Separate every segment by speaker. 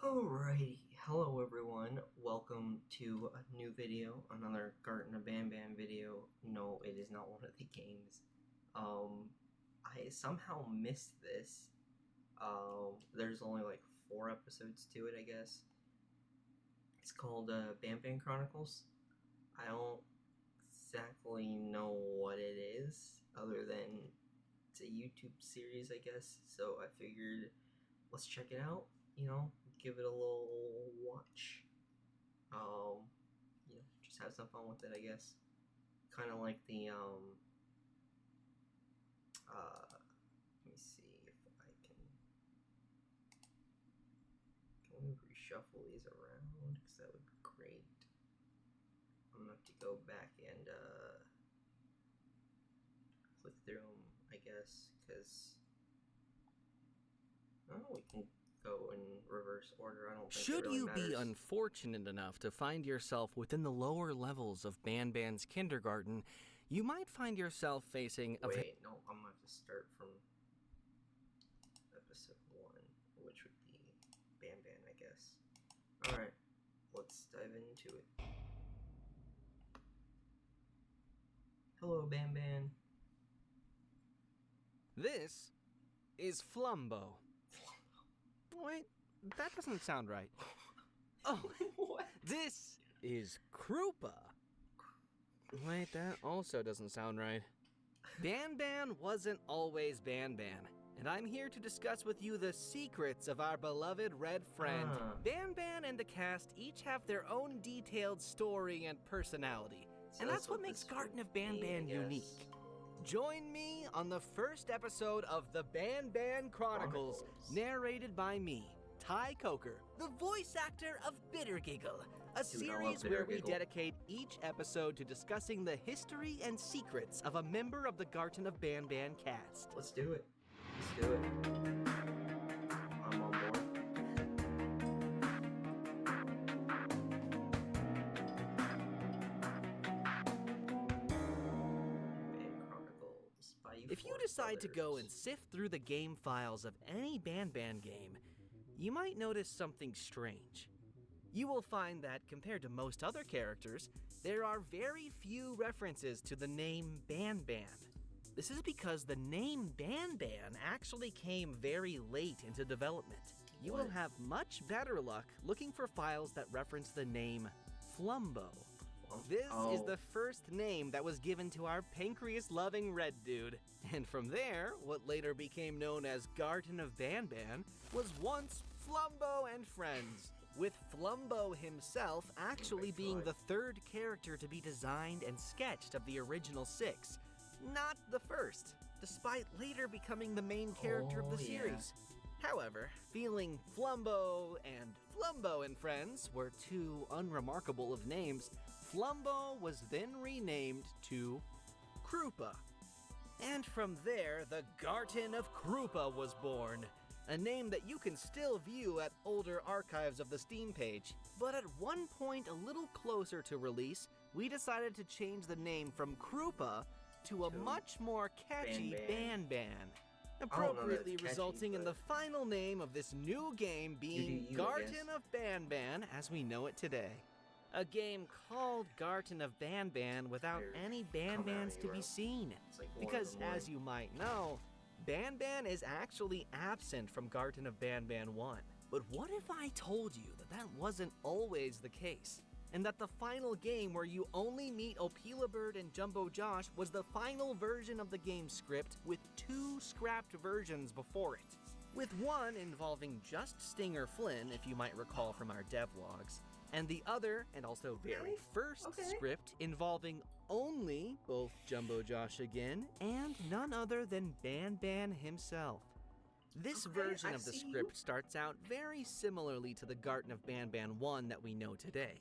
Speaker 1: Alrighty, hello everyone, welcome to a new video, another Garten of Banban video. No, it is not one of the games. I somehow missed this. There's only like 4 episodes to it, I guess. It's called BANBAN Chronicles. I don't exactly know what it is, other than it's a YouTube series, I guess, so I figured let's check it out. Give it a little watch. Just have some fun with it, I guess. Kind of like the, let me see if I can we reshuffle these around? Because that would be great. I'm gonna have to go back and, click through them, I guess, because, oh, we can go in reverse order. I don't think
Speaker 2: Should
Speaker 1: it really
Speaker 2: you
Speaker 1: matters.
Speaker 2: be unfortunate enough to find yourself within the lower levels of BANBAN'S kindergarten, you might find yourself facing a...
Speaker 1: Wait, no, I'm gonna have to start from episode 1, which would be BANBAN, I guess. Alright, let's dive into it. Hello, BANBAN.
Speaker 2: This is Flumbo. Wait, that doesn't sound right. Oh,
Speaker 1: What?
Speaker 2: this is Krupa. Wait, that also doesn't sound right. BANBAN wasn't always BANBAN, and I'm here to discuss with you the secrets of our beloved red friend. BANBAN and the cast each have their own detailed story and personality, and that's what makes Garten of BANBAN unique. Join me on the first episode of the BANBAN Chronicles, narrated by me, Ty Coker, the voice actor of Bitter Giggle, a series where we dedicate each episode to discussing the history and secrets of a member of the Garten of BANBAN cast.
Speaker 1: Let's do it. Let's do it. I'm on board.
Speaker 2: If you decide to go and sift through the game files of any BANBAN game, you might notice something strange. You will find that, compared to most other characters, there are very few references to the name BANBAN. This is because the name BANBAN actually came very late into development. You will have much better luck looking for files that reference the name Flumbo. This is the first name that was given to our pancreas-loving red dude. And from there, what later became known as Garten of BANBAN was once Flumbo and Friends, with Flumbo himself actually being the third character to be designed and sketched of the original 6, not the first, despite later becoming the main character of the series. However, feeling Flumbo and Friends were too unremarkable of names, Flumbo was then renamed to Krupa. And from there, the Garten of Krupa was born, a name that you can still view at older archives of the Steam page. But at one point a little closer to release, we decided to change the name from Krupa to a much more catchy BANBAN. Appropriately resulting in the final name of this new game being Garten of BANBAN as we know it today. A game called Garten of BANBAN without any BANBANs to be seen. Because as you might know, BANBAN is actually absent from Garten of BANBAN 1. But what if I told you that that wasn't always the case? And that the final game where you only meet Opilabird and Jumbo Josh was the final version of the game script with 2 scrapped versions before it. With one involving just Stinger Flynn, if you might recall from our devlogs, and the other, and also very first script, involving only both Jumbo Josh again, and none other than BANBAN himself. This version of the script starts out very similarly to the Garten of BANBAN 1 that we know today.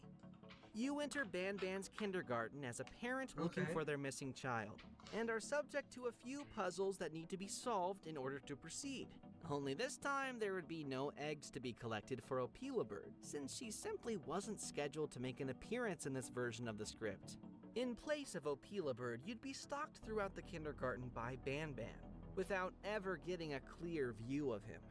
Speaker 2: You enter BANBAN'S kindergarten as a parent looking for their missing child, and are subject to a few puzzles that need to be solved in order to proceed. Only this time, there would be no eggs to be collected for Opilabird, since she simply wasn't scheduled to make an appearance in this version of the script. In place of Opilabird, you'd be stalked throughout the kindergarten by BANBAN, without ever getting a clear view of him.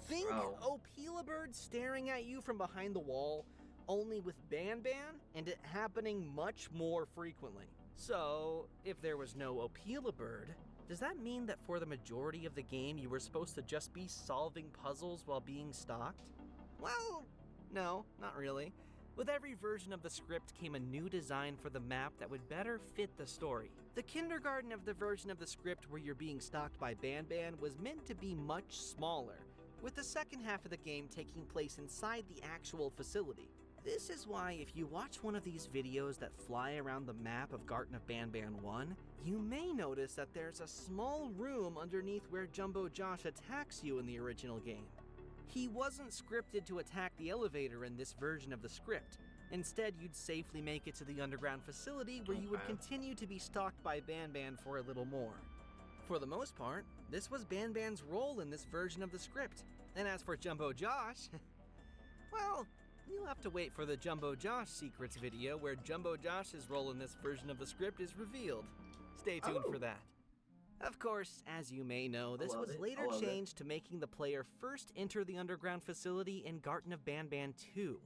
Speaker 2: Think
Speaker 1: Bro.
Speaker 2: Opila Bird staring at you from behind the wall, only with Banban, and it happening much more frequently. So, if there was no Opila Bird, does that mean that for the majority of the game you were supposed to just be solving puzzles while being stalked? Well, no, not really. With every version of the script came a new design for the map that would better fit the story. The kindergarten of the version of the script where you're being stalked by Banban was meant to be much smaller, with the second half of the game taking place inside the actual facility. This is why if you watch one of these videos that fly around the map of Garten of Banban 1, you may notice that there's a small room underneath where Jumbo Josh attacks you in the original game. He wasn't scripted to attack the elevator in this version of the script. Instead, you'd safely make it to the underground facility where you would continue to be stalked by Banban for a little more. For the most part, this was Banban's role in this version of the script. And as for Jumbo Josh, well, you'll have to wait for the Jumbo Josh Secrets video where Jumbo Josh's role in this version of the script is revealed. Stay tuned for that. Of course, as you may know, this was later changed to making the player first enter the underground facility in Garten of Banban 2.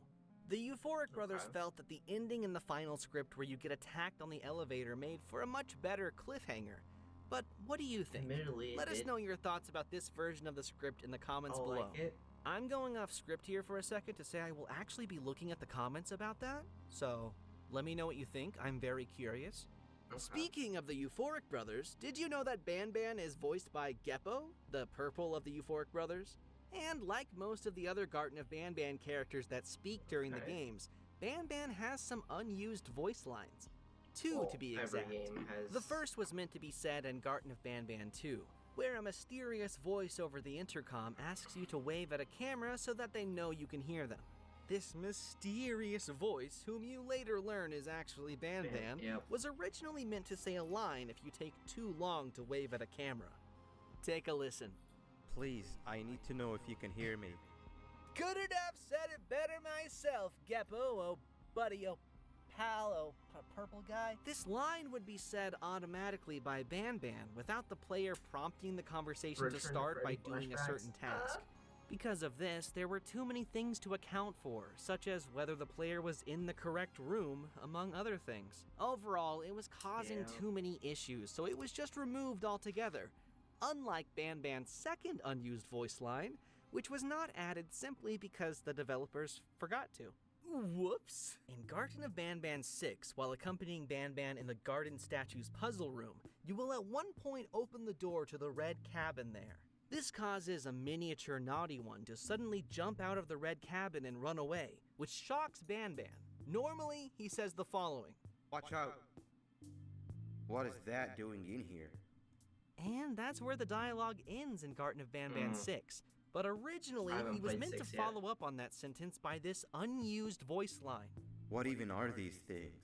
Speaker 2: The Euphoric brothers felt that the ending in the final script where you get attacked on the elevator made for a much better cliffhanger. But what do you think? Let us know your thoughts about this version of the script in the comments below. I'm going off script here for a second to say I will actually be looking at the comments about that, so let me know what you think. I'm very curious. Speaking of the Euphoric brothers, did you know that Banban is voiced by Geppo, the purple of the Euphoric brothers? And like most of the other Garten of Banban characters that speak during the games, Banban has some unused voice lines. Two, to be exact. The first was meant to be said in Garten of Banban 2, where a mysterious voice over the intercom asks you to wave at a camera so that they know you can hear them. This mysterious voice, whom you later learn is actually Banban, was originally meant to say a line if you take too long to wave at a camera. Take a listen.
Speaker 3: Please, I need to know if you can hear me.
Speaker 2: Couldn't have said it better myself, Geppo, oh buddy, oh pal, oh purple guy. This line would be said automatically by Banban without the player prompting the conversation to start by doing a certain task. Because of this, there were too many things to account for, such as whether the player was in the correct room, among other things. Overall, it was causing too many issues, so it was just removed altogether. Unlike Banban's second unused voice line, which was not added simply because the developers forgot to. Whoops! In Garten of Banban 6, while accompanying Banban in the Garden Statue's puzzle room, you will at one point open the door to the red cabin there. This causes a miniature naughty one to suddenly jump out of the red cabin and run away, which shocks Banban. Normally, he says the following.
Speaker 3: Watch out! What is that doing in here?
Speaker 2: And that's where the dialogue ends in Garten of Banban 6. But originally, he was meant to follow up on that sentence by this unused voice line.
Speaker 3: What even are these things?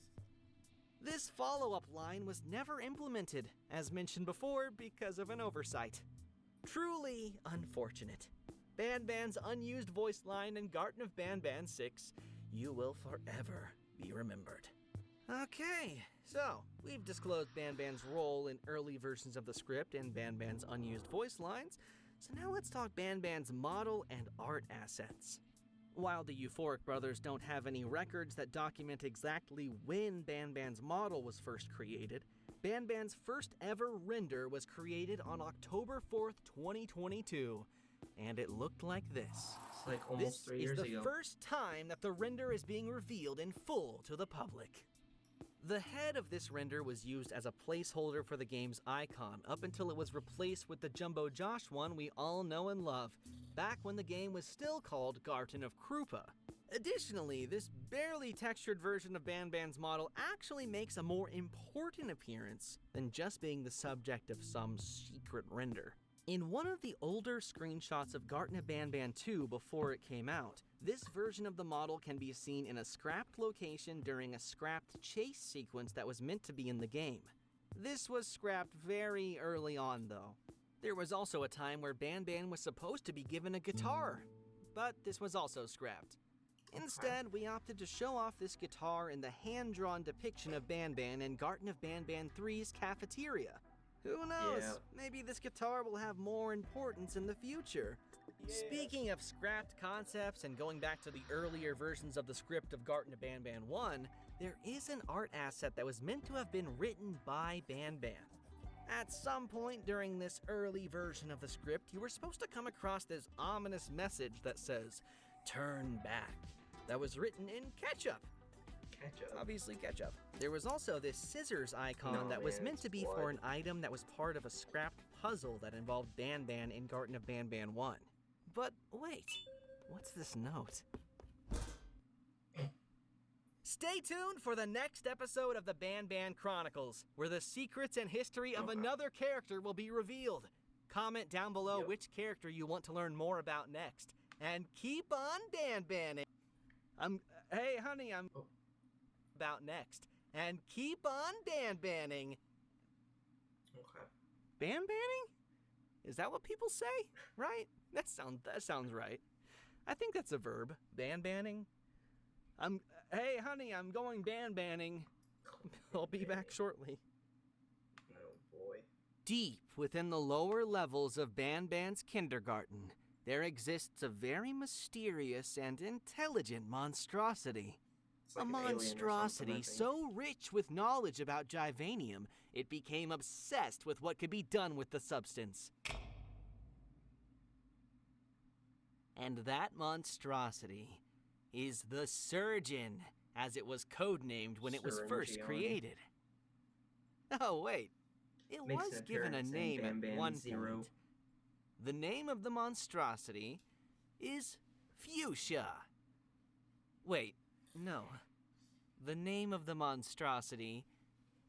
Speaker 2: This follow-up line was never implemented, as mentioned before, because of an oversight. Truly unfortunate. Banban's unused voice line in Garten of Banban 6, you will forever be remembered. Okay, so we've disclosed Banban's role in early versions of the script and Banban's unused voice lines, so now let's talk Banban's model and art assets. While the Euphoric brothers don't have any records that document exactly when Banban's model was first created, Banban's first ever render was created on October 4th, 2022, and it looked like this.
Speaker 1: It's like almost 3 years ago.
Speaker 2: This is the first time that the render is being revealed in full to the public. The head of this render was used as a placeholder for the game's icon up until it was replaced with the Jumbo Josh one we all know and love, back when the game was still called Garten of Krupa. Additionally, this barely textured version of Banban's model actually makes a more important appearance than just being the subject of some secret render. In one of the older screenshots of Garten of Banban 2 before it came out, this version of the model can be seen in a scrapped location during a scrapped chase sequence that was meant to be in the game. This was scrapped very early on though. There was also a time where Banban was supposed to be given a guitar, but this was also scrapped. Instead, we opted to show off this guitar in the hand-drawn depiction of Banban in Garten of Banban 3's cafeteria. Who knows? Maybe this guitar will have more importance in the future. Speaking of scrapped concepts and going back to the earlier versions of the script of Garten of Banban 1, there is an art asset that was meant to have been written by Banban. At some point during this early version of the script, you were supposed to come across this ominous message that says, "Turn back," that was written in ketchup.
Speaker 1: Ketchup.
Speaker 2: Obviously ketchup. There was also this scissors icon that was meant to be for an item that was part of a scrapped puzzle that involved Banban in Garten of Banban 1. But wait, what's this note? Stay tuned for the next episode of the Banban Chronicles, where the secrets and history of another character will be revealed. Comment down below which character you want to learn more about next. And keep on Banbaning. Hey honey, I'm about next. And keep on Banbaning.
Speaker 1: Okay.
Speaker 2: Banbaning? Is that what people say? Right? That sounds right. I think that's a verb. Banbaning. Hey honey, I'm going banbaning. I'll be back shortly.
Speaker 1: Oh boy.
Speaker 2: Deep within the lower levels of Banban's kindergarten, there exists a very mysterious and intelligent monstrosity.
Speaker 1: It's like
Speaker 2: A
Speaker 1: an alien or
Speaker 2: monstrosity
Speaker 1: something, I think.
Speaker 2: so rich with knowledge about Givanium, it became obsessed with what could be done with the substance. And that monstrosity is the Surgeon, as it was codenamed when it was first
Speaker 1: Syringeon.
Speaker 2: created. Oh wait, it
Speaker 1: Makes
Speaker 2: was
Speaker 1: an
Speaker 2: given a
Speaker 1: appearance in
Speaker 2: name at
Speaker 1: Banban
Speaker 2: one
Speaker 1: 0.
Speaker 2: point. The name of the monstrosity is Fuchsia. Wait, no. The name of the monstrosity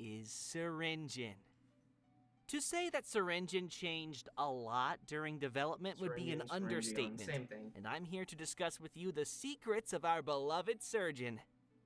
Speaker 2: is Syringeon. To say that Syringeon changed a lot during development would be an
Speaker 1: Syringeon,
Speaker 2: understatement.
Speaker 1: Same thing.
Speaker 2: And I'm here to discuss with you the secrets of our beloved Surgeon.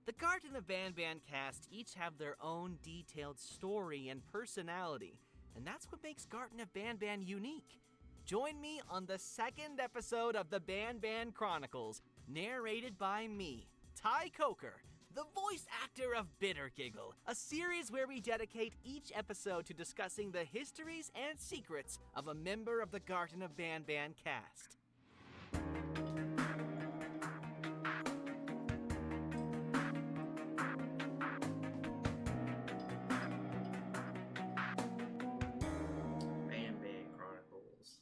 Speaker 2: The Garten of Banban cast each have their own detailed story and personality, and that's what makes Garten of Banban unique. Join me on the second episode of the Banban Chronicles, narrated by me, Ty Coker, the voice actor of Bittergiggle, a series where we dedicate each episode to discussing the histories and secrets of a member of the Garten of Banban cast.
Speaker 1: Banban Chronicles.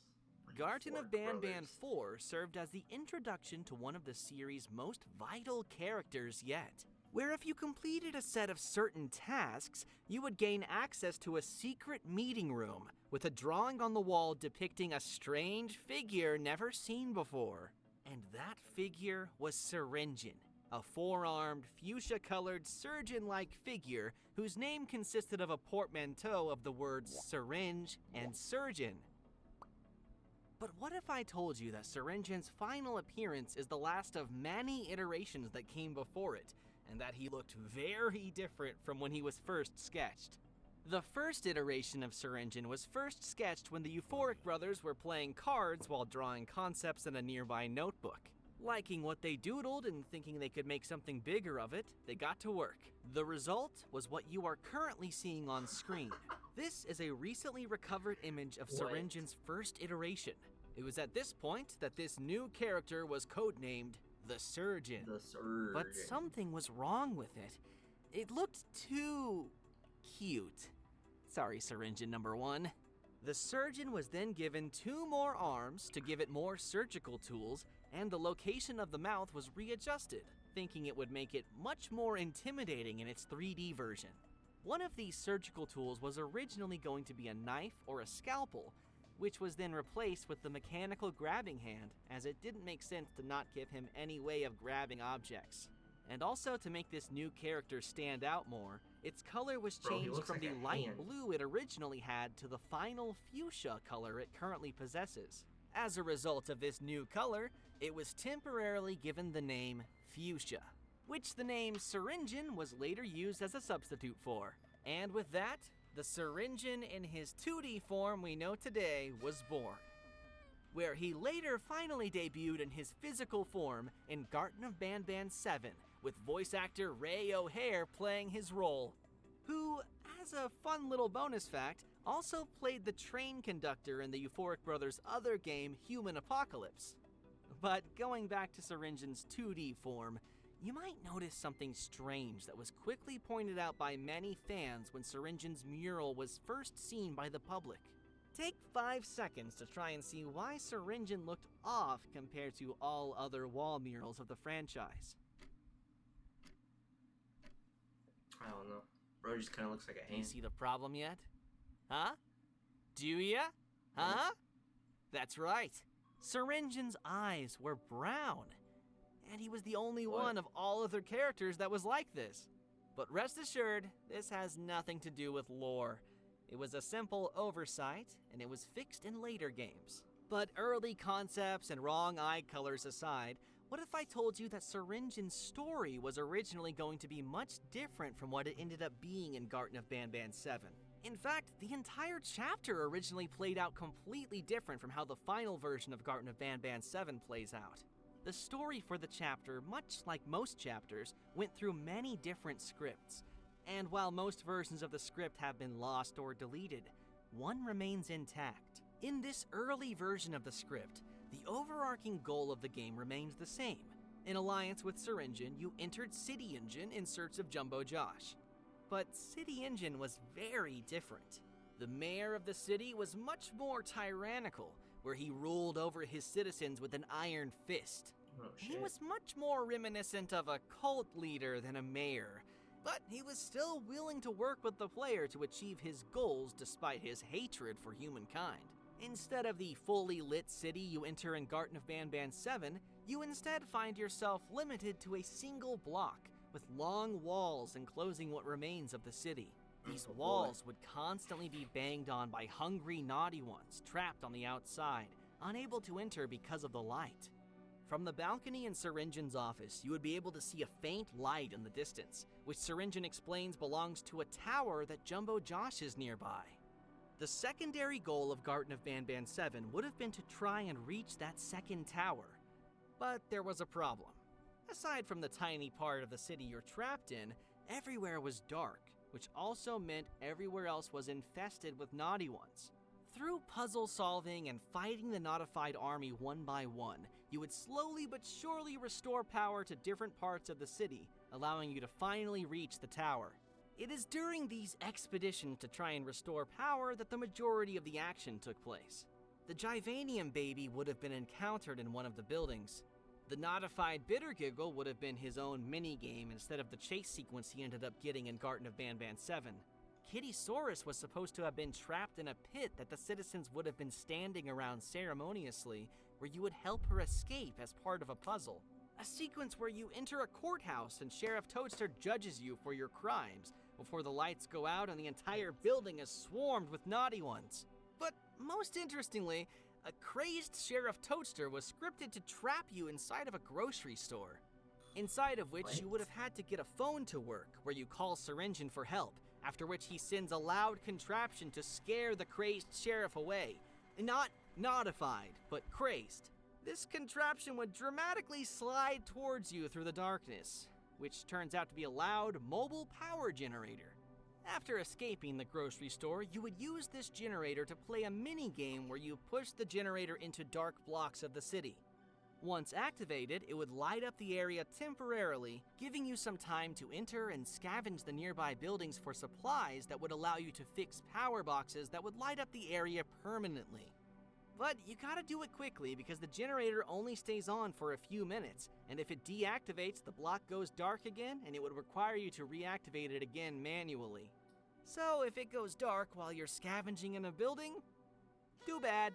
Speaker 1: Like
Speaker 2: Garten of
Speaker 1: Fork
Speaker 2: Banban
Speaker 1: Brothers.
Speaker 2: 4 served as the introduction to one of the series' most vital characters yet, where if you completed a set of certain tasks, you would gain access to a secret meeting room with a drawing on the wall depicting a strange figure never seen before. And that figure was Syringeon, a four-armed, fuchsia-colored, surgeon-like figure whose name consisted of a portmanteau of the words syringe and surgeon. But what if I told you that Syringeon's final appearance is the last of many iterations that came before it, and that he looked very different from when he was first sketched? The first iteration of Syringeon was first sketched when the Euphoric brothers were playing cards while drawing concepts in a nearby notebook. Liking what they doodled and thinking they could make something bigger of it, they got to work. The result was what you are currently seeing on screen. This is a recently recovered image of
Speaker 1: What?
Speaker 2: Syringeon's first iteration. It was at this point that this new character was codenamed the Surgeon.
Speaker 1: The Surgeon.
Speaker 2: But something was wrong with it. It looked too cute. Sorry, Syringeon number 1. The Surgeon was then given 2 more arms to give it more surgical tools, and the location of the mouth was readjusted, thinking it would make it much more intimidating in its 3D version. One of these surgical tools was originally going to be a knife or a scalpel, which was then replaced with the mechanical grabbing hand, as it didn't make sense to not give him any way of grabbing objects. And also to make this new character stand out more, its color was
Speaker 1: Bro, he
Speaker 2: changed
Speaker 1: looks
Speaker 2: from
Speaker 1: like
Speaker 2: the
Speaker 1: a
Speaker 2: light
Speaker 1: hand.
Speaker 2: blue it originally had to the final fuchsia color it currently possesses. As a result of this new color, it was temporarily given the name Fuchsia, which the name Syringeon was later used as a substitute for. And with that, the Syringeon in his 2D form we know today was born, where he later finally debuted in his physical form in Garten of Banban 7, with voice actor Ray O'Hare playing his role. who, as a fun little bonus fact, also played the train conductor in the Euphoric Brothers' other game, Human Apocalypse. But going back to Syringen's 2D form, you might notice something strange that was quickly pointed out by many fans when Syringen's mural was first seen by the public. Take 5 seconds to try and see why Syringen looked off compared to all other wall murals of the franchise.
Speaker 1: I don't know. Bro just kind of looks like a
Speaker 2: Do you
Speaker 1: hand.
Speaker 2: see the problem yet? Huh? Do ya? Huh? That's right. Syringen's eyes were brown. And he was the only one of all other characters that was like this. But rest assured, this has nothing to do with lore. It was a simple oversight, and it was fixed in later games. But early concepts and wrong eye colors aside, what if I told you that Syringen's story was originally going to be much different from what it ended up being in Garten of Banban 7? In fact, the entire chapter originally played out completely different from how the final version of Garten of Banban 7 plays out. The story for the chapter, much like most chapters, went through many different scripts. And while most versions of the script have been lost or deleted, one remains intact. In this early version of the script, the overarching goal of the game remains the same. In alliance with Syringen, you entered City Engine in search of Jumbo Josh. But City Engine was very different. The mayor of the city was much more tyrannical, where he ruled over his citizens with an iron fist.
Speaker 1: Oh,
Speaker 2: He
Speaker 1: shit.
Speaker 2: was much more reminiscent of a cult leader than a mayor, but he was still willing to work with the player to achieve his goals despite his hatred for humankind. Instead of the fully lit city you enter in Garten of Banban 7, you instead find yourself limited to a single block, with long walls enclosing what remains of the city. These
Speaker 1: Oh, boy.
Speaker 2: walls would constantly be banged on by hungry, naughty ones trapped on the outside, unable to enter because of the light. From the balcony in Syringen's office, you would be able to see a faint light in the distance, which Syringen explains belongs to a tower that Jumbo Josh is nearby. The secondary goal of Garten of Banban 7 would have been to try and reach that second tower. But there was a problem. Aside from the tiny part of the city you're trapped in, everywhere was dark, which also meant everywhere else was infested with naughty ones. Through puzzle solving and fighting the Notified army one by one, you would slowly but surely restore power to different parts of the city, allowing you to finally reach the tower. It is during these expeditions to try and restore power that the majority of the action took place. The Givanium baby would have been encountered in one of the buildings. The Notified Bittergiggle would have been his own minigame instead of the chase sequence he ended up getting in Garten of Banban 7. Kittysaurus was supposed to have been trapped in a pit that the citizens would have been standing around ceremoniously, where you would help her escape as part of a puzzle. A sequence where you enter a courthouse and Sheriff Toadster judges you for your crimes, before the lights go out and the entire building is swarmed with naughty ones. But most interestingly, a crazed Sheriff Toadster was scripted to trap you inside of a grocery store. Inside of which you would have had to get a phone to work, where you call Syringen for help, after which he sends a loud contraption to scare the crazed sheriff away. Not notified, but crazed. This contraption would dramatically slide towards you through the darkness, which turns out to be a loud mobile power generator. After escaping the grocery store, you would use this generator to play a mini-game where you push the generator into dark blocks of the city. Once activated, it would light up the area temporarily, giving you some time to enter and scavenge the nearby buildings for supplies that would allow you to fix power boxes that would light up the area permanently. But you gotta do it quickly because the generator only stays on for a few minutes, and if it deactivates, the block goes dark again and it would require you to reactivate it again manually. So if it goes dark while you're scavenging in a building, too bad.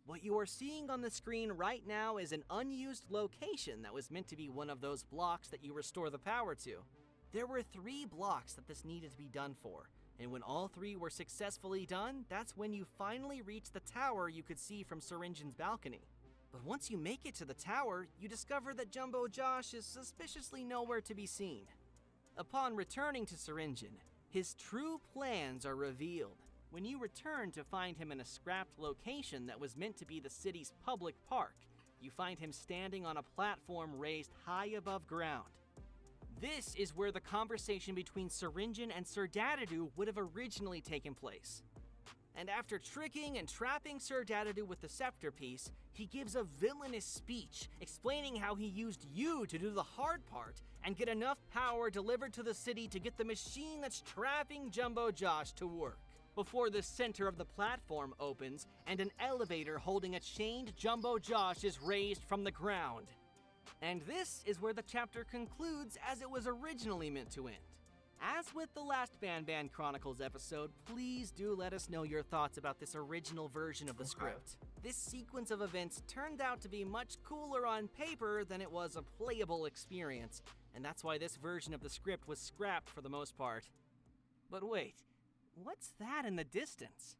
Speaker 2: What you are seeing on the screen right now is an unused location that was meant to be one of those blocks that you restore the power to. There were 3 blocks that this needed to be done for, and when all 3 were successfully done, that's when you finally reach the tower you could see from Syringen's balcony. But once you make it to the tower, you discover that Jumbo Josh is suspiciously nowhere to be seen. Upon returning to Syringen, his true plans are revealed when you return to find him in a scrapped location that was meant to be the city's public park. You find him standing on a platform raised high above ground. This is where the conversation between Syringan and Sir Dadadu would have originally taken place. And after tricking and trapping Sir Dadadu with the scepter piece, he gives a villainous speech explaining how he used you to do the hard part and get enough power delivered to the city to get the machine that's trapping Jumbo Josh to work. Before the center of the platform opens and an elevator holding a chained Jumbo Josh is raised from the ground. And this is where the chapter concludes as it was originally meant to end. As with the last BANBAN Chronicles episode, please do let us know your thoughts about this original version of the script. This sequence of events turned out to be much cooler on paper than it was a playable experience, and that's why this version of the script was scrapped for the most part. But wait, what's that in the distance?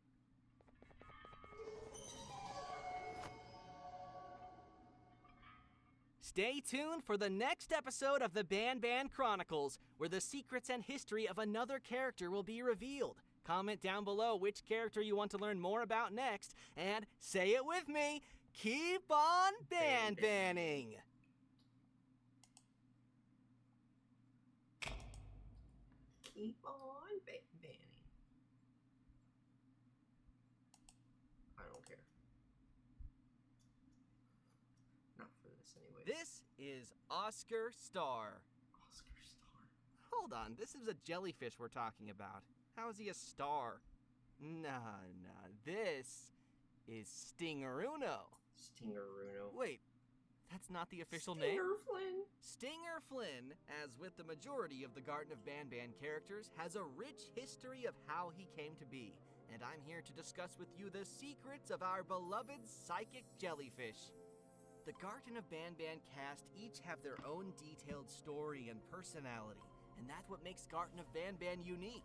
Speaker 2: Stay tuned for the next episode of the BANBAN Chronicles, where the secrets and history of another character will be revealed. Comment down below which character you want to learn more about next, and say it with me, keep on BANBANning!
Speaker 1: Keep on banning. I don't care. Not for this anyway.
Speaker 2: This is Oscar Star.
Speaker 1: Oscar Star.
Speaker 2: Hold on, this is a jellyfish we're talking about. How is he a star? Nah, this is Stingeruno.
Speaker 1: Stingeruno.
Speaker 2: Wait, that's not the official name?
Speaker 1: Stinger Flynn.
Speaker 2: Stinger Flynn, as with the majority of the Garden of BANBAN characters, has a rich history of how he came to be, and I'm here to discuss with you the secrets of our beloved psychic jellyfish. The Garden of BANBAN cast each have their own detailed story and personality, and that's what makes Garden of BANBAN unique.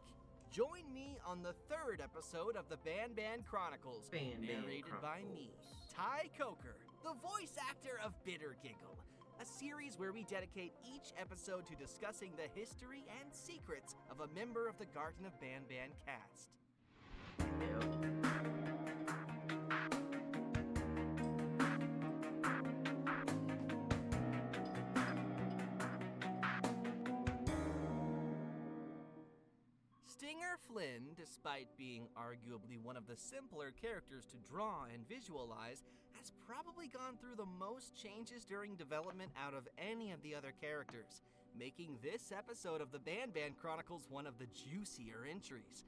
Speaker 2: Join me on the 3rd episode of the BANBAN Chronicles, narrated by me, Ty Coker, the voice actor of Bitter Giggle, a series where we dedicate each episode to discussing the history and secrets of a member of the Garden of BANBAN cast. Stinger Flynn, despite being arguably one of the simpler characters to draw and visualize, has probably gone through the most changes during development out of any of the other characters, making this episode of the BANBAN Chronicles one of the juicier entries.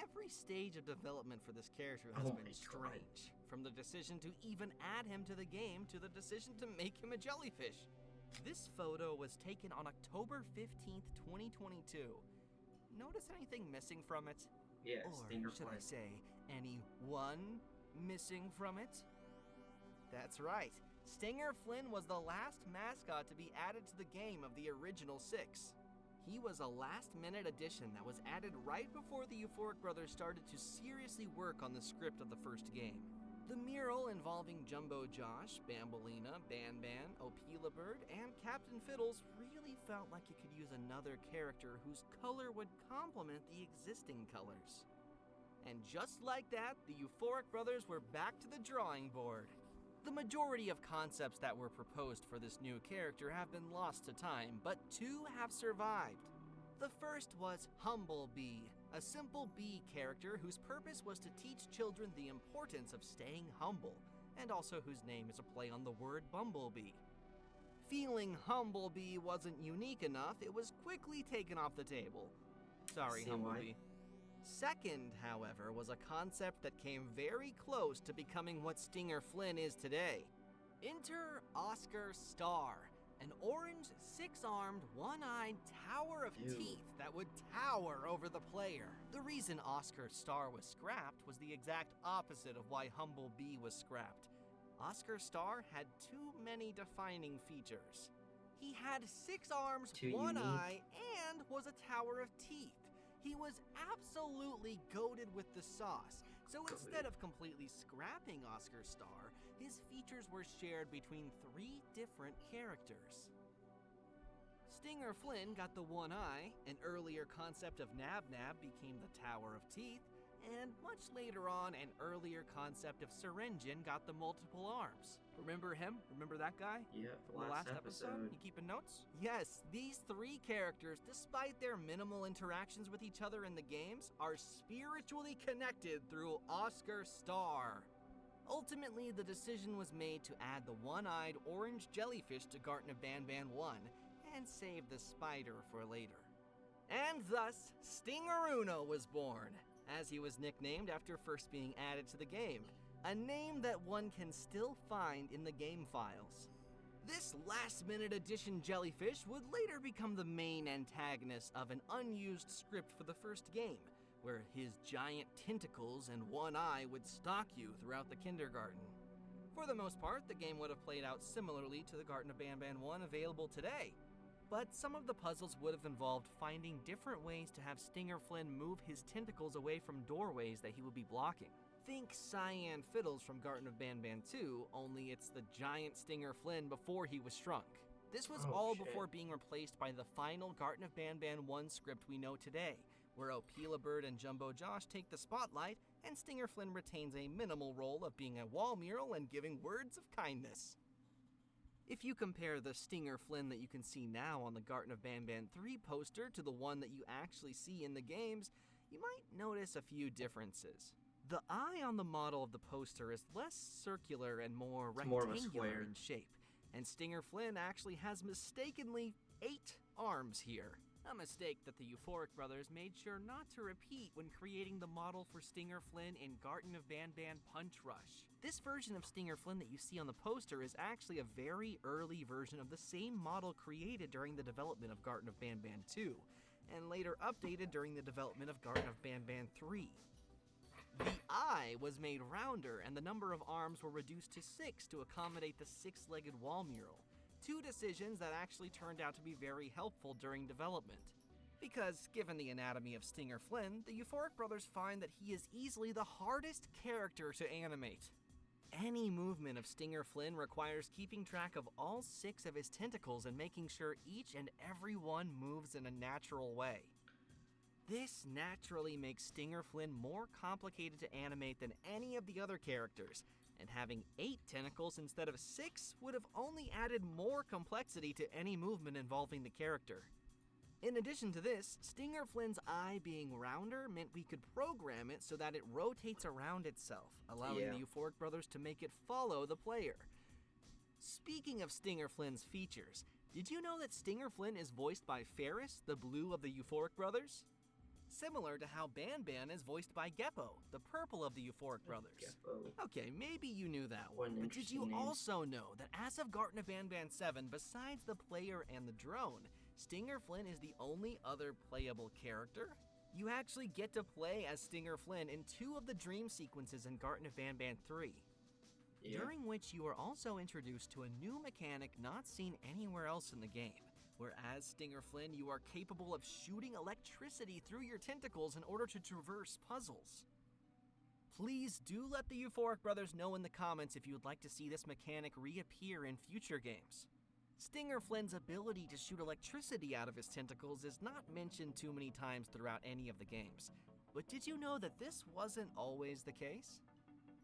Speaker 2: Every stage of development for this character has been strange, from the decision to even add him to the game to the decision to make him a jellyfish. This photo was taken on October 15th, 2022. Notice anything missing from it?
Speaker 1: Yeah,
Speaker 2: or
Speaker 1: Stinger
Speaker 2: should
Speaker 1: Flynn.
Speaker 2: I say, anyone missing from it? That's right. Stinger Flynn was the last mascot to be added to the game of the original 6. He was a last-minute addition that was added right before the Euphoric Brothers started to seriously work on the script of the first game. The mural involving Jumbo Josh, Bambolina, BANBAN, Opila Bird, and Captain Fiddles really felt like it could use another character whose color would complement the existing colors. And just like that, the Euphoric Brothers were back to the drawing board. The majority of concepts that were proposed for this new character have been lost to time, but 2 have survived. The first was Humblebee, a simple bee character whose purpose was to teach children the importance of staying humble, and also whose name is a play on the word bumblebee. Feeling Humblebee wasn't unique enough, it was quickly taken off the table. Sorry,
Speaker 1: See
Speaker 2: Humblebee.
Speaker 1: why?
Speaker 2: Second, however, was a concept that came very close to becoming what Stinger Flynn is today. Enter Oscar Star, an orange, 6-armed, 1-eyed tower of
Speaker 1: Ew.
Speaker 2: teeth that would tower over the player. The reason Oscar Star was scrapped was the exact opposite of why Humblebee was scrapped. Oscar Star had too many defining features. He had 6 arms,
Speaker 1: Too
Speaker 2: 1
Speaker 1: unique.
Speaker 2: eye, and was a tower of teeth. He was absolutely goated with the sauce, so instead of completely scrapping Oscar Star, his features were shared between 3 different characters. Stinger Flynn got the 1 eye, an earlier concept of Nab Nab became the Tower of Teeth, And much later on, an earlier concept of Syringin got the multiple arms. Remember him? Remember that guy?
Speaker 1: Yeah,
Speaker 2: From the last episode? You keeping notes? Yes, these three characters, despite their minimal interactions with each other in the games, are spiritually connected through Oscar Star. Ultimately, the decision was made to add the one-eyed orange jellyfish to Garten of Banban 1 and save the spider for later. And thus, Stingeruno was born, as he was nicknamed after first being added to the game, a name that one can still find in the game files. This last-minute addition jellyfish would later become the main antagonist of an unused script for the first game, where his giant tentacles and one eye would stalk you throughout the kindergarten. For the most part, the game would have played out similarly to the Garten of Banban 1 available today, but some of the puzzles would have involved finding different ways to have Stinger Flynn move his tentacles away from doorways that he would be blocking. Think Cyan Fiddles from Garten of Banban 2, only it's the giant Stinger Flynn before he was shrunk. This was all before being replaced by the final Garten of Banban 1 script we know today, where Opila Bird and Jumbo Josh take the spotlight, and Stinger Flynn retains a minimal role of being a wall mural and giving words of kindness. If you compare the Stinger Flynn that you can see now on the Garten of Banban 3 poster to the one that you actually see in the games, you might notice a few differences. The eye on the model of the poster is less circular and more rectangular in shape, and Stinger Flynn actually has mistakenly 8 arms here. A mistake that the Euphoric brothers made sure not to repeat when creating the model for Stinger Flynn in Garten of Banban Punch Rush. This version of Stinger Flynn that you see on the poster is actually a very early version of the same model created during the development of Garten of Banban 2, and later updated during the development of Garten of Banban 3. The eye was made rounder, and the number of arms were reduced to 6 to accommodate the 6-legged wall mural. 2 decisions that actually turned out to be very helpful during development. Because, given the anatomy of Stinger Flynn, the Euphoric brothers find that he is easily the hardest character to animate. Any movement of Stinger Flynn requires keeping track of all 6 of his tentacles and making sure each and every one moves in a natural way. This naturally makes Stinger Flynn more complicated to animate than any of the other characters, and having 8 tentacles instead of 6 would have only added more complexity to any movement involving the character. In addition to this, Stinger Flynn's eye being rounder meant we could program it so that it rotates around itself, allowing the Euphoric brothers to make it follow the player. Speaking of Stinger Flynn's features, did you know that Stinger Flynn is voiced by Ferris, the blue of the Euphoric brothers? Similar to how Banban is voiced by Geppo, the purple of the Euphoric brothers.
Speaker 1: Geppo.
Speaker 2: Okay, maybe you knew that one, but did you also know that as of Garten of Banban 7, besides the player and the drone, Stinger Flynn is the only other playable character? You actually get to play as Stinger Flynn in 2 of the dream sequences in Garten of Banban 3, during which you are also introduced to a new mechanic not seen anywhere else in the game. Whereas Stinger Flynn, you are capable of shooting electricity through your tentacles in order to traverse puzzles. Please do let the Euphoric brothers know in the comments if you would like to see this mechanic reappear in future games. Stinger Flynn's ability to shoot electricity out of his tentacles is not mentioned too many times throughout any of the games. But did you know that this wasn't always the case?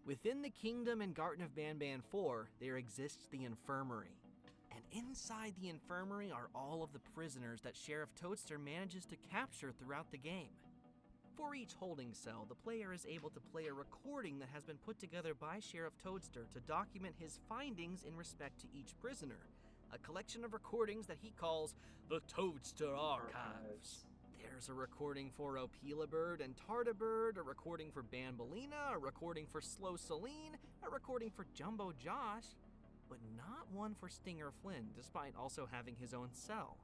Speaker 2: Within the kingdom in Garten of Banban 4, there exists the infirmary. And inside the infirmary are all of the prisoners that Sheriff Toadster manages to capture throughout the game. For each holding cell, the player is able to play a recording that has been put together by Sheriff Toadster to document his findings in respect to each prisoner, a collection of recordings that he calls the Toadster Archives. There's a recording for Opila Bird and Tardibird, a recording for Banbalina, a recording for Slow Celine, a recording for Jumbo Josh, but not one for Stinger Flynn, despite also having his own cell.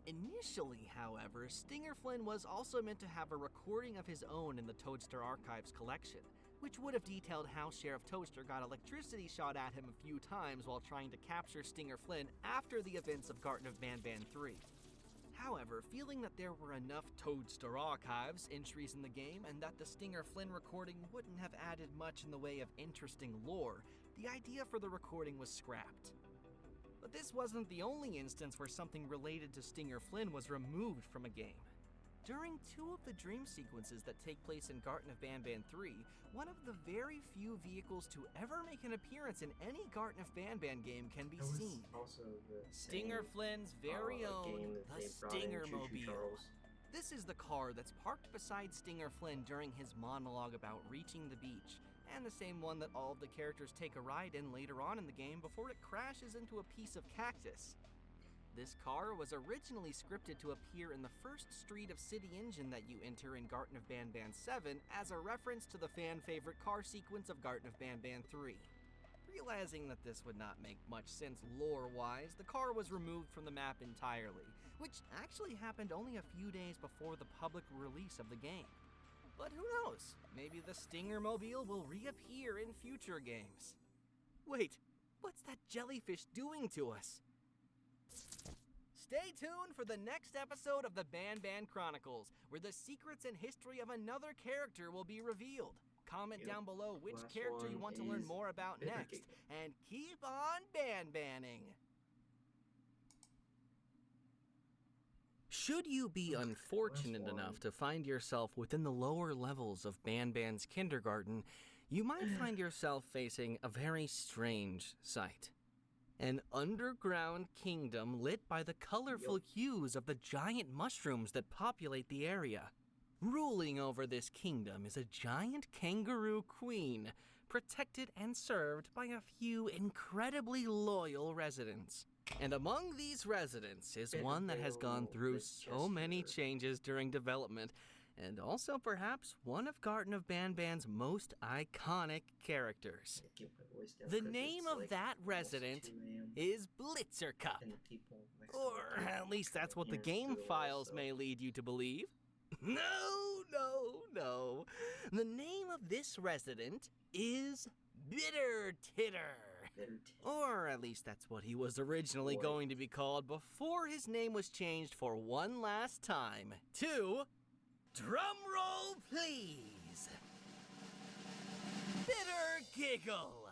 Speaker 2: Initially, however, Stinger Flynn was also meant to have a recording of his own in the Toadster Archives collection, which would have detailed how Sheriff Toadster got electricity shot at him a few times while trying to capture Stinger Flynn after the events of Garten of Banban 3. However, feeling that there were enough Toadster Archives entries in the game and that the Stinger Flynn recording wouldn't have added much in the way of interesting lore, the idea for the recording was scrapped. But this wasn't the only instance where something related to Stinger Flynn was removed from a game. During two of the dream sequences that take place in Garten of Banban 3, one of the very few vehicles to ever make an appearance in any Garten of Banban game can be seen.
Speaker 1: Also the
Speaker 2: Stinger Flynn's very own,
Speaker 1: game that
Speaker 2: the
Speaker 1: they brought in
Speaker 2: Stinger
Speaker 1: Choo Choo
Speaker 2: Mobile.
Speaker 1: Charles.
Speaker 2: This is the car that's parked beside Stinger Flynn during his monologue about reaching the beach, and the same one that all of the characters take a ride in later on in the game before it crashes into a piece of cactus. This car was originally scripted to appear in the first street of City Engine that you enter in Garten of Banban 7 as a reference to the fan-favorite car sequence of Garten of Banban 3. Realizing that this would not make much sense lore-wise, the car was removed from the map entirely, which actually happened only a few days before the public release of the game. But who knows? Maybe the Stinger Mobile will reappear in future games. Wait, what's that jellyfish doing to us? Stay tuned for the next episode of the Banban Chronicles, where the secrets and history of another character will be revealed. Comment down below which
Speaker 1: Last
Speaker 2: character you
Speaker 1: one
Speaker 2: want to learn
Speaker 1: is
Speaker 2: more about
Speaker 1: Bitter
Speaker 2: next,
Speaker 1: Giggle.
Speaker 2: and keep on Banbanning! Should you be unfortunate
Speaker 1: Last one.
Speaker 2: enough to find yourself within the lower levels of Banban's kindergarten, you might find yourself facing a very strange sight. An underground kingdom lit by the colorful hues of the giant mushrooms that populate the area. Ruling over this kingdom is a giant kangaroo queen, protected and served by a few incredibly loyal residents. And among these residents is one that has gone through so many changes during development, and also perhaps one of Garten of Banban's most iconic characters. The name of that resident is Blitzercup, or at least that's what the game files may lead you to believe. No. The name of this resident is Bitter Titter. Or at least that's what he was originally going to be called before his name was changed for one last time to... Drum roll, please! Bitter Giggle!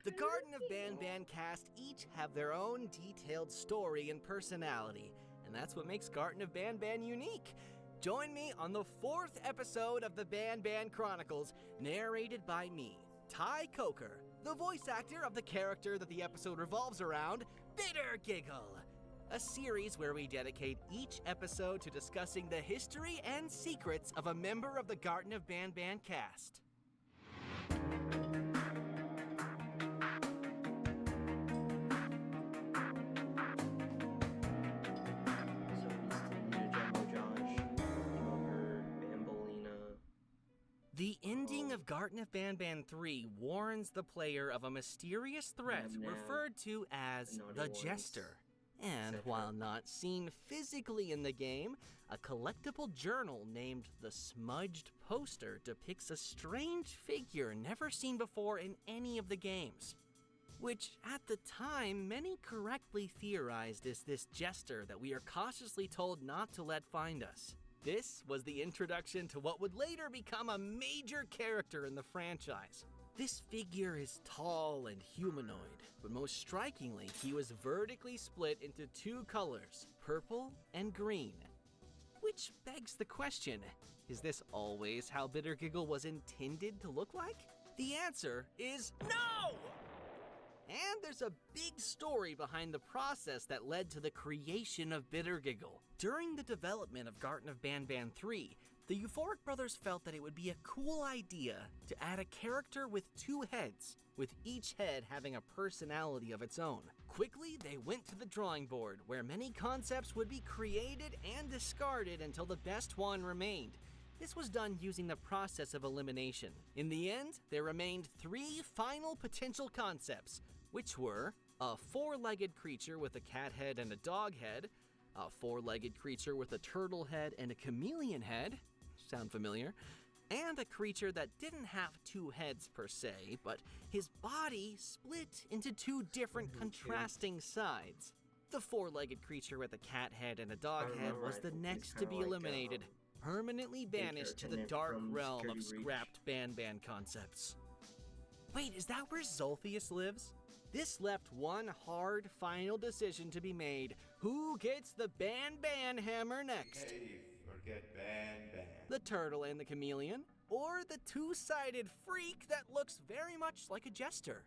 Speaker 2: The Garten of Banban cast each have their own detailed story and personality, and that's what makes Garten of Banban unique. Join me on the 4th episode of the Banban Chronicles, narrated by me, Ty Coker, the voice actor of the character that the episode revolves around, Bitter Giggle. A series where we dedicate each episode to discussing the history and secrets of a member of the Garten of Banban cast. The ending of Garten of Banban 3 warns the player of a mysterious threat referred to as the Jester. And while not seen physically in the game, a collectible journal named the Smudged Poster depicts a strange figure never seen before in any of the games. Which, at the time, many correctly theorized is this Jester that we are cautiously told not to let find us. This was the introduction to what would later become a major character in the franchise. This figure is tall and humanoid, but most strikingly, he was vertically split into two colors, purple and green. Which begs the question, is this always how Bitter Giggle was intended to look like? The answer is no! And there's a big story behind the process that led to the creation of Bitter Giggle. During the development of Garten of Banban 3, the Euphoric brothers felt that it would be a cool idea to add a character with two heads, with each head having a personality of its own. Quickly, they went to the drawing board, where many concepts would be created and discarded until the best one remained. This was done using the process of elimination. In the end, there remained 3 final potential concepts, which were a 4-legged creature with a cat head and a dog head, a 4-legged creature with a turtle head and a chameleon head, sound familiar, and a creature that didn't have 2 heads per se, but his body split into 2 different contrasting sides. The 4-legged creature with a cat head and a dog head was the next to be eliminated, permanently banished to the dark realm of scrapped Banban concepts. Wait, is that where Zolthius lives? This left one hard final decision to be made. Who gets the Banban hammer next?
Speaker 4: Hey, are
Speaker 3: forget Ban.
Speaker 2: the turtle and the chameleon, or the two-sided freak that looks very much like a jester.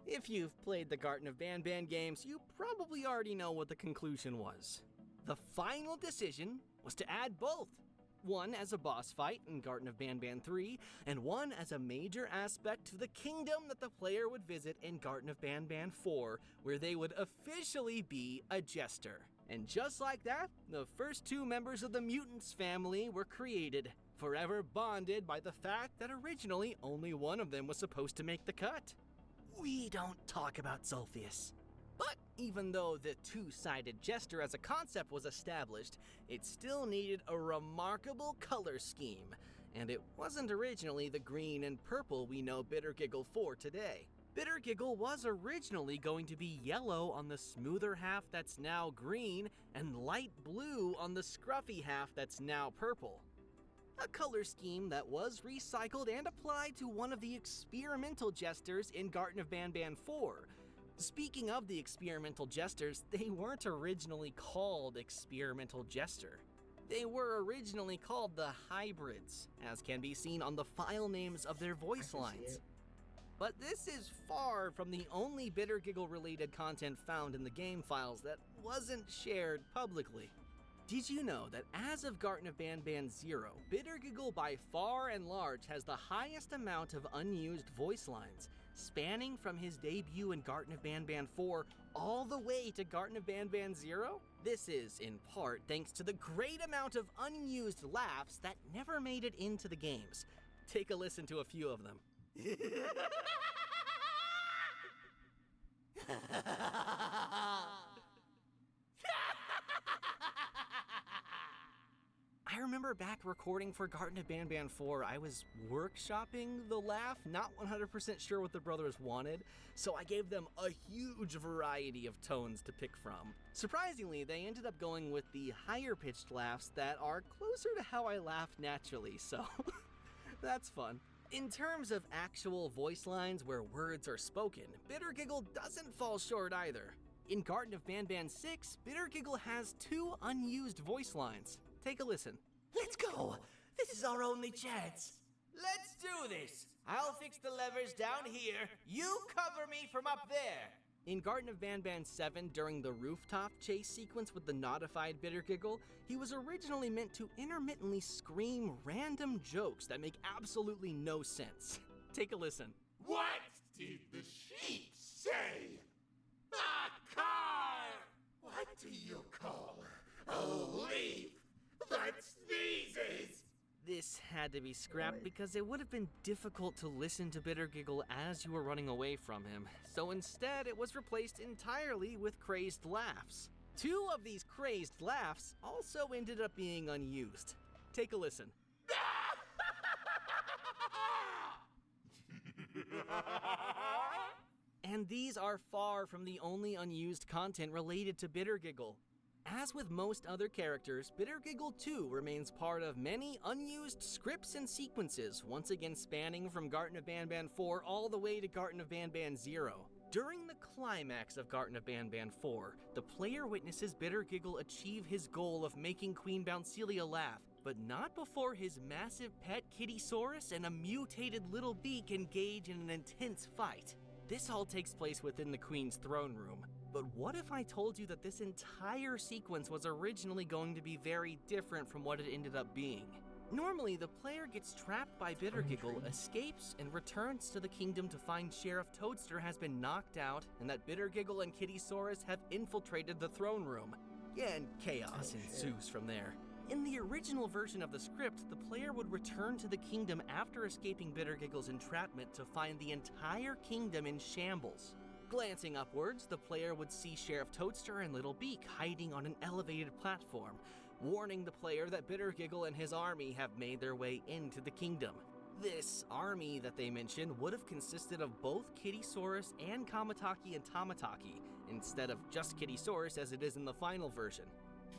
Speaker 2: If you've played the Garten of Banban games, you probably already know what the conclusion was. The final decision was to add both. One as a boss fight in Garten of Banban 3, and one as a major aspect to the kingdom that the player would visit in Garten of Banban 4, where they would officially be a jester. And just like that, the first two members of the Mutants family were created, forever bonded by the fact that originally only one of them was supposed to make the cut. We don't talk about Zolphius. But even though the two-sided jester as a concept was established, it still needed a remarkable color scheme, and it wasn't originally the green and purple we know Bittergiggle for today. Bittergiggle was originally going to be yellow on the smoother half that's now green, and light blue on the scruffy half that's now purple. A color scheme that was recycled and applied to one of the experimental jesters in Garten of Banban 4. Speaking of the experimental jesters, they weren't originally called experimental jester. They were originally called the hybrids, as can be seen on the file names of their voice lines. But this is far from the only Bittergiggle-related content found in the game files that wasn't shared publicly. Did you know that as of Garten of Banban 0, Bittergiggle by far and large has the highest amount of unused voice lines, spanning from his debut in Garten of Banban 4 all the way to Garten of Banban 0? This is, in part, thanks to the great amount of unused laughs that never made it into the games. Take a listen to a few of them. I remember back recording for Garten of Banban 4, I was workshopping the laugh, not 100% sure what the brothers wanted, so I gave them a huge variety of tones to pick from. Surprisingly, they ended up going with the higher-pitched laughs that are closer to how I laugh naturally, so that's fun. In terms of actual voice lines where words are spoken, Bittergiggle doesn't fall short either. In Garten of Banban 6, Bittergiggle has 2 unused voice lines. Take a listen.
Speaker 4: Let's go! This is our only chance! Let's do this! I'll fix the levers down here, you cover me from up there!
Speaker 2: In Garten of Banban 7, during the rooftop chase sequence with the notified Bittergiggle, he was originally meant to intermittently scream random jokes that make absolutely no sense. Take a listen.
Speaker 5: What did the sheep say? A car! What do you call a leaf that sneezes?
Speaker 2: This had to be scrapped because it would have been difficult to listen to Bittergiggle as you were running away from him, so instead it was replaced entirely with crazed laughs. 2 of these crazed laughs also ended up being unused. Take a listen. And these are far from the only unused content related to Bittergiggle. As with most other characters, Bittergiggle too remains part of many unused scripts and sequences, once again spanning from Garten of Banban 4 all the way to Garten of Banban 0. During the climax of Garten of Banban 4, the player witnesses Bittergiggle achieve his goal of making Queen Bouncelia laugh, but not before his massive pet Kittysaurus and a mutated Little Beak engage in an intense fight. This all takes place within the Queen's throne room. But what if I told you that this entire sequence was originally going to be very different from what it ended up being? Normally, the player gets trapped by Bittergiggle, escapes, and returns to the kingdom to find Sheriff Toadster has been knocked out and that Bittergiggle and Kittysaurus have infiltrated the throne room. Yeah, and chaos ensues from there. In the original version of the script, the player would return to the kingdom after escaping Bittergiggle's entrapment to find the entire kingdom in shambles. Glancing upwards, the player would see Sheriff Toadster and Little Beak hiding on an elevated platform, warning the player that Bittergiggle and his army have made their way into the kingdom. This army that they mentioned would have consisted of both Kittysaurus and Kamataki and Tamataki, instead of just Kittysaurus as it is in the final version.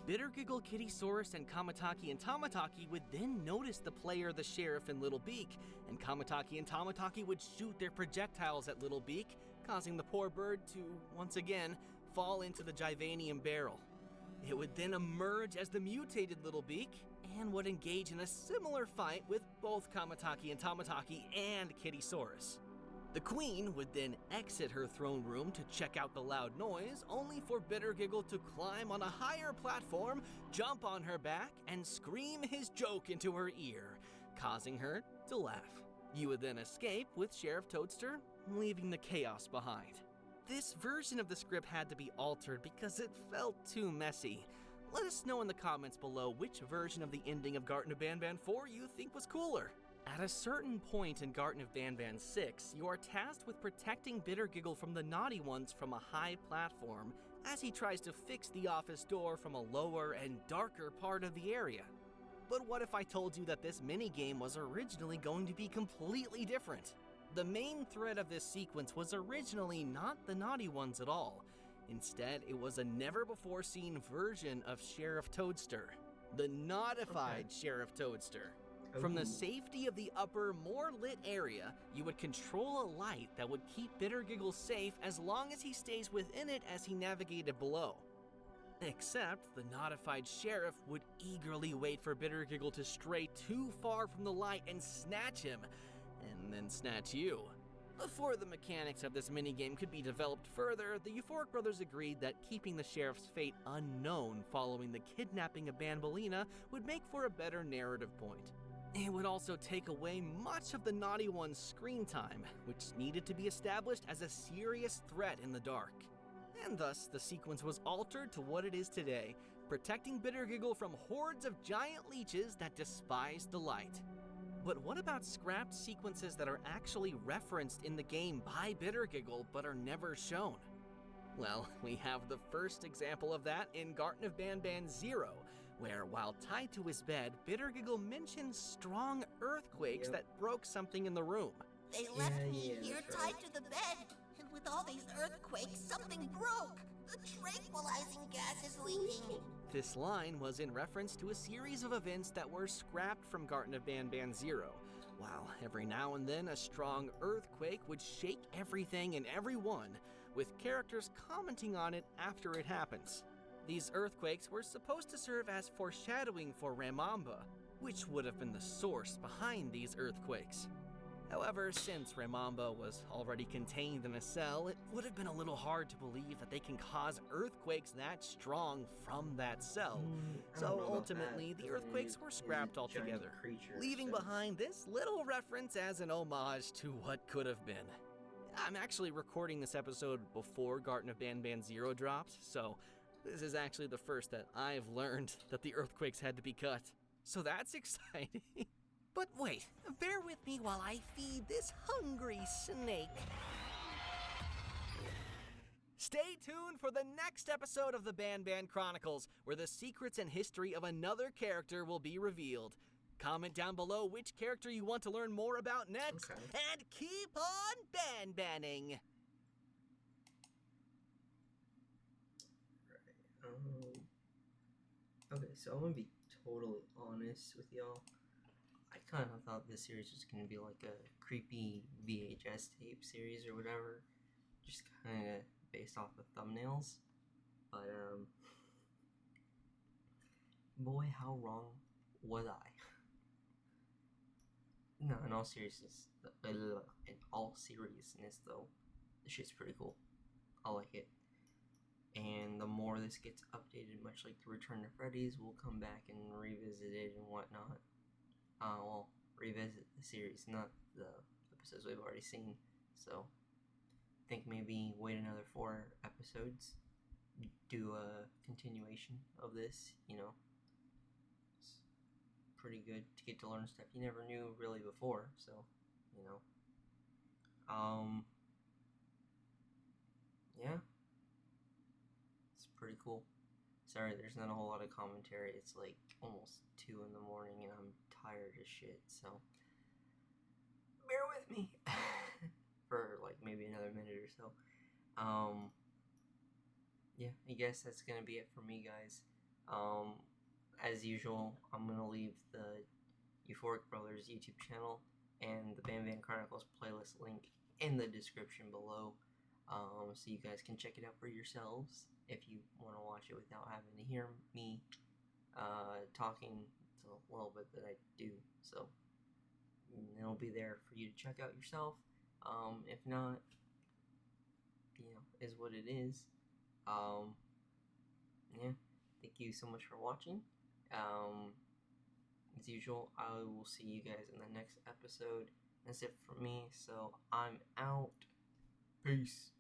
Speaker 2: Bittergiggle, Kittysaurus, and Kamataki and Tamataki would then notice the player, the Sheriff, and Little Beak, and Kamataki and Tamataki would shoot their projectiles at Little Beak, causing the poor bird to, once again, fall into the Givanium barrel. It would then emerge as the mutated Little Beak and would engage in a similar fight with both Kamataki and Tamataki and Kittysaurus. The queen would then exit her throne room to check out the loud noise, only for Bittergiggle to climb on a higher platform, jump on her back, and scream his joke into her ear, causing her to laugh. You would then escape with Sheriff Toadster, leaving the chaos behind. This version of the script had to be altered because it felt too messy. Let us know in the comments below which version of the ending of Garten of Banban 4 you think was cooler. At a certain point in Garten of Banban 6, you are tasked with protecting Bittergiggle from the naughty ones from a high platform as he tries to fix the office door from a lower and darker part of the area. But what if I told you that this minigame was originally going to be completely different? The main thread of this sequence was originally not the naughty ones at all. Instead, it was a never-before-seen version of Sheriff Toadster, the Naughtified Sheriff Toadster. From the safety of the upper, more lit area, you would control a light that would keep Bittergiggle safe as long as he stays within it as he navigated below. Except the Naughtified Sheriff would eagerly wait for Bittergiggle to stray too far from the light and snatch him, and then snatch you. Before the mechanics of this minigame could be developed further, the Euphoric Brothers agreed that keeping the sheriff's fate unknown following the kidnapping of Banbaleena would make for a better narrative point. It would also take away much of the Naughty One's screen time, which needed to be established as a serious threat in the dark. And thus, the sequence was altered to what it is today, protecting Bittergiggle from hordes of giant leeches that despise the light. But what about scrapped sequences that are actually referenced in the game by Bittergiggle but are never shown? Well, we have the first example of that in Garten of Banban 0, where while tied to his bed, Bittergiggle mentions strong earthquakes that broke something in the room.
Speaker 6: They left me here tied to the bed, and with all these earthquakes, something broke. The tranquilizing gas is leaking.
Speaker 2: This line was in reference to a series of events that were scrapped from Garten of Banban 0, while every now and then a strong earthquake would shake everything and everyone, with characters commenting on it after it happens. These earthquakes were supposed to serve as foreshadowing for Ramamba, which would have been the source behind these earthquakes. However, since Ramamba was already contained in a cell, it would have been a little hard to believe that they can cause earthquakes that strong from that cell. So ultimately, the earthquakes were scrapped altogether, leaving behind this little reference as an homage to what could have been. I'm actually recording this episode before Garten of Banban 0 dropped, so this is actually the first that I've learned that the earthquakes had to be cut. So that's exciting. But wait, bear with me while I feed this hungry snake. Stay tuned for the next episode of the Banban Chronicles, where the secrets and history of another character will be revealed. Comment down below which character you want to learn more about next, and keep on banbanning!
Speaker 1: Okay, so I'm gonna be totally honest with y'all. I kind of thought this series was gonna be like a creepy VHS tape series or whatever, just kind of based off the thumbnails. But boy, how wrong was I? No, in all seriousness, though, the shit's pretty cool. I like it. And the more this gets updated, much like the Return to Freddy's, we'll come back and revisit it and whatnot. Revisit the series, not the episodes we've already seen. So, I think maybe wait another 4 episodes, do a continuation of this, you know. It's pretty good to get to learn stuff you never knew really before, so, you know. Yeah. It's pretty cool. Sorry, there's not a whole lot of commentary. It's like almost 2 in the morning and I'm tired as shit, so bear with me for like maybe another minute or so. Yeah, I guess that's gonna be it for me, guys. As usual, I'm gonna leave the Euphoric Brothers YouTube channel and the Banban Chronicles playlist link in the description below, so you guys can check it out for yourselves if you want to watch it it without having to hear me talking the little bit that I do. So it'll be there for you to check out yourself. If not, is what it is. Yeah, thank you so much for watching. As usual, I will see you guys in the next episode. That's it for me, so I'm out. Peace.